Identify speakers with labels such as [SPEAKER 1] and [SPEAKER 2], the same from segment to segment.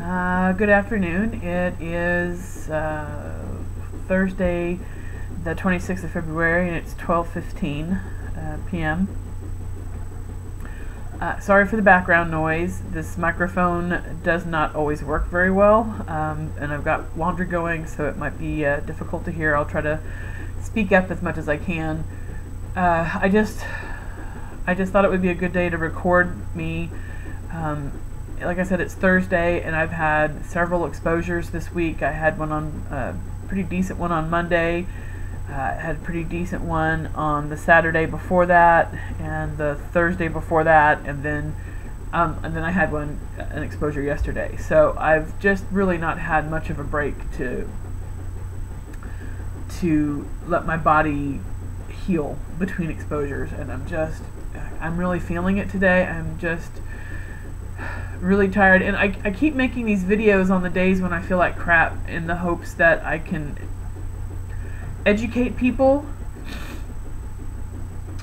[SPEAKER 1] Good afternoon. It is Thursday, the 26th of February, and it's 12:15 p.m. Sorry for the background noise. This microphone does not always work very well, and I've got laundry going, so it might be difficult to hear. I'll try to speak up as much as I can. I just thought it would be a good day to record me. Like I said, it's Thursday, and I've had several exposures this week. I had one on pretty decent one on Monday. Had a pretty decent one on the Saturday before that, and the Thursday before that, and then I had an exposure yesterday. So I've just really not had much of a break to let my body heal between exposures, and I'm really feeling it today. I'm just really tired, and I keep making these videos on the days when I feel like crap in the hopes that I can educate people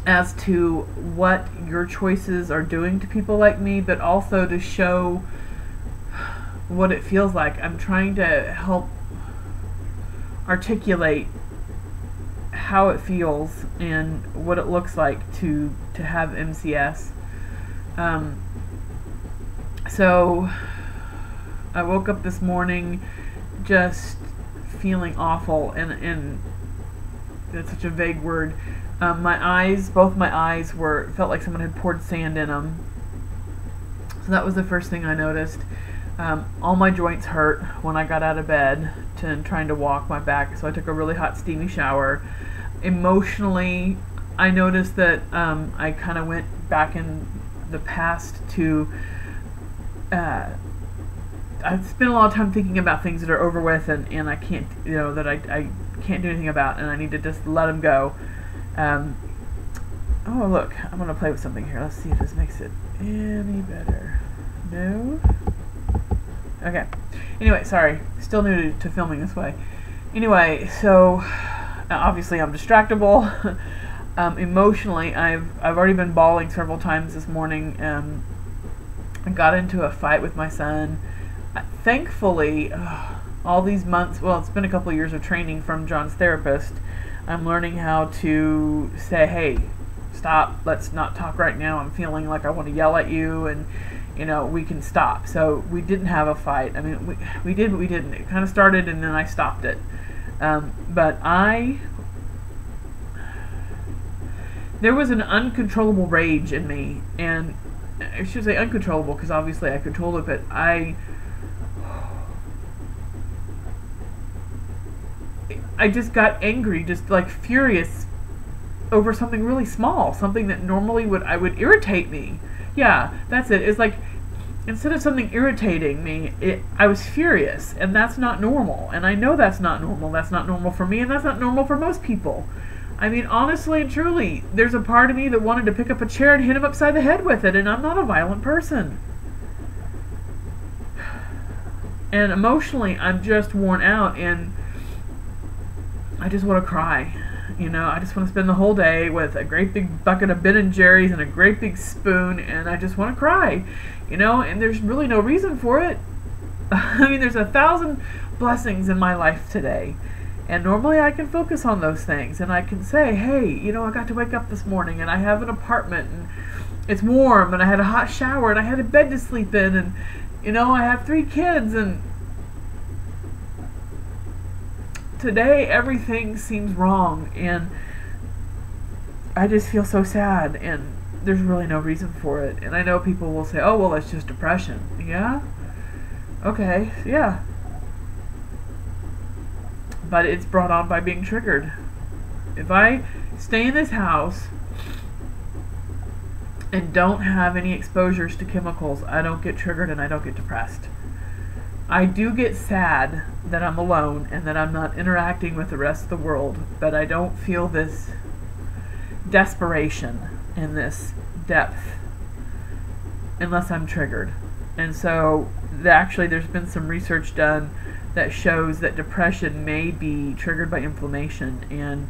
[SPEAKER 1] as to what your choices are doing to people like me, but also to show what it feels like. I'm trying to help articulate how it feels and what it looks like to have MCS. So I woke up this morning just feeling awful, and that's such a vague word. Both my eyes felt like someone had poured sand in them. So that was the first thing I noticed. All my joints hurt when I got out of bed trying to walk my back, so I took a really hot steamy shower. Emotionally, I noticed that I kind of went back in the past to I spent a lot of time thinking about things that are over with and I can't, that I can't do anything about, and I need to just let them go. Oh, look, I'm going to play with something here. Let's see if this makes it any better. No? Okay. Anyway, sorry. Still new to filming this way. Anyway, so obviously I'm distractible. Emotionally, I've already been bawling several times this morning. I got into a fight with my son. Thankfully, all these months, well, it's been a couple of years of training from John's therapist. I'm learning how to say, hey, stop, let's not talk right now. I'm feeling like I want to yell at you, and we can stop. So we didn't have a fight. I mean, we did, but we didn't. It kind of started, and then I stopped it. But there was an uncontrollable rage in me, and I should say uncontrollable because obviously I controlled it, but I just got angry, just like furious over something really small, something that normally would irritate me. Yeah, that's it. It's like, instead of something irritating me, I was furious, and that's not normal. And I know that's not normal. That's not normal for me, and that's not normal for most people. I mean, honestly and truly, there's a part of me that wanted to pick up a chair and hit him upside the head with it, and I'm not a violent person. And emotionally, I'm just worn out, and I just want to cry. I just want to spend the whole day with a great big bucket of Ben & Jerry's and a great big spoon, and I just want to cry. And there's really no reason for it. I mean, there's 1,000 blessings in my life today. And normally I can focus on those things, and I can say, hey, I got to wake up this morning, and I have an apartment, and it's warm, and I had a hot shower, and I had a bed to sleep in, and, I have 3 kids, and today everything seems wrong, and I just feel so sad, and there's really no reason for it. And I know people will say, oh, well, it's just depression. Yeah? Okay, yeah. But it's brought on by being triggered. If I stay in this house and don't have any exposures to chemicals, I don't get triggered and I don't get depressed. I do get sad that I'm alone and that I'm not interacting with the rest of the world, but I don't feel this desperation and this depth unless I'm triggered. And so actually there's been some research done that shows that depression may be triggered by inflammation, and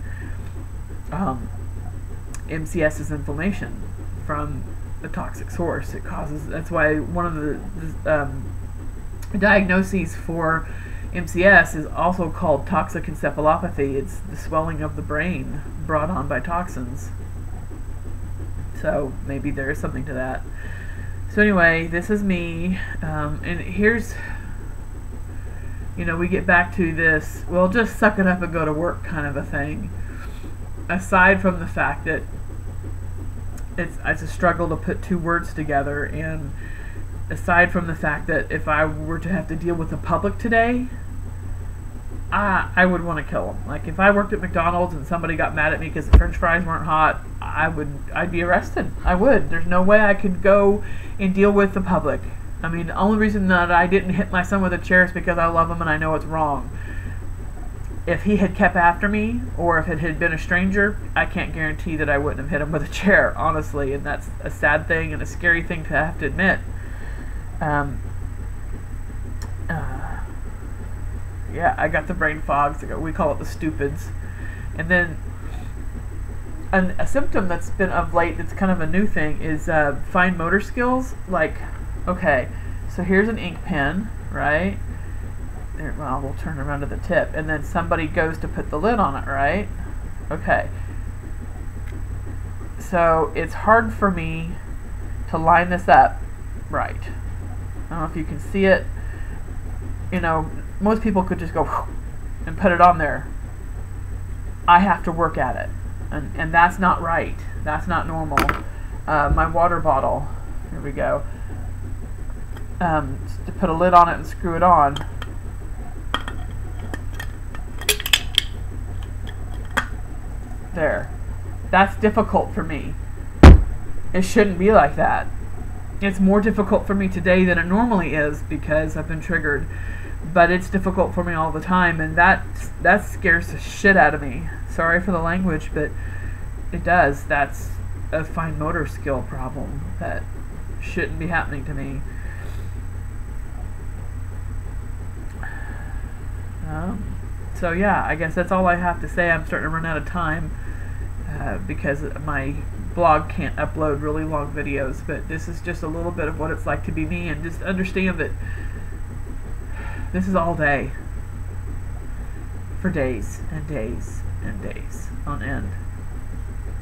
[SPEAKER 1] MCS is inflammation from a toxic source. That's why one of the diagnoses for MCS is also called toxic encephalopathy. It's the swelling of the brain brought on by toxins. So maybe there is something to that. So anyway, this is me, and here's, we get back to this, well, just suck it up and go to work kind of a thing. Aside from the fact that it's a struggle to put two words together, and aside from the fact that if I were to have to deal with the public today, I would want to kill them. Like, if I worked at McDonald's and somebody got mad at me because the French fries weren't hot, I'd be arrested. I would. There's no way I could go and deal with the public. I mean, the only reason that I didn't hit my son with a chair is because I love him and I know it's wrong. If he had kept after me, or if it had been a stranger, I can't guarantee that I wouldn't have hit him with a chair, honestly, and that's a sad thing and a scary thing to have to admit. Yeah, I got the brain fog. We call it the stupids. And then a symptom that's been of late, that's kind of a new thing, is fine motor skills. Like, okay, so here's an ink pen, right? There, well, we'll turn around to the tip, and then somebody goes to put the lid on it, right? Okay. So it's hard for me to line this up right. I don't know if you can see it. Most people could just go and put it on there. I have to work at it, and that's not right. That's not normal. My water bottle, here we go, to put a lid on it and screw it on. There. That's difficult for me. It shouldn't be like that. It's more difficult for me today than it normally is because I've been triggered. But it's difficult for me all the time, and that scares the shit out of me. Sorry for the language, but it does. That's a fine motor skill problem that shouldn't be happening to me. So yeah, I guess that's all I have to say. I'm starting to run out of time because my blog can't upload really long videos, but this is just a little bit of what it's like to be me, and just understand that this is all day, for days and days and days on end.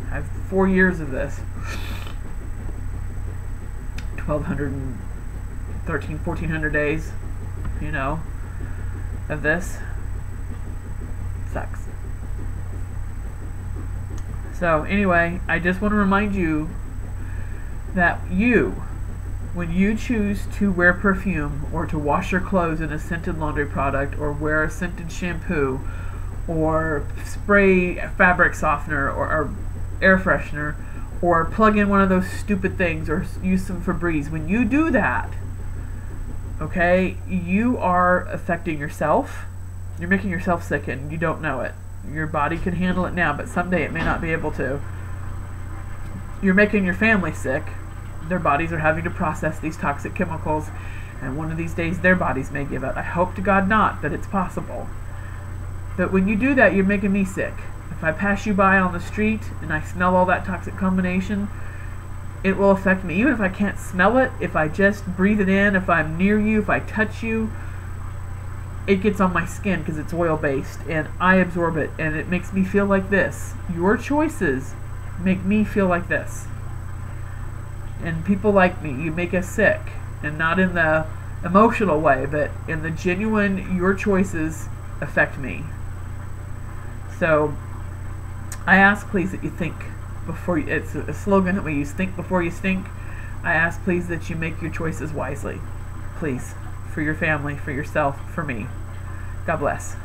[SPEAKER 1] I have 4 years of this. 1,213, 1,400 days, of this. Sucks. So anyway, I just want to remind you that when you choose to wear perfume, or to wash your clothes in a scented laundry product, or wear a scented shampoo, or spray fabric softener or air freshener, or plug in one of those stupid things, or use some Febreze, when you do that, okay, you are affecting yourself. You're making yourself sick and you don't know it. Your body can handle it now, but someday it may not be able to. You're making your family sick. Their bodies are having to process these toxic chemicals, and one of these days their bodies may give out. I hope to God not, but it's possible. But when you do that, you're making me sick. If I pass you by on the street and I smell all that toxic combination, it will affect me. Even if I can't smell it, if I just breathe it in, if I'm near you, if I touch you, it gets on my skin because it's oil-based, and I absorb it, and it makes me feel like this. Your choices make me feel like this. And people like me, you make us sick. And not in the emotional way, but in the genuine, your choices affect me. So, I ask please that you think before you, it's a slogan that we use, think before you stink. I ask please that you make your choices wisely. Please. For your family, for yourself, for me. God bless.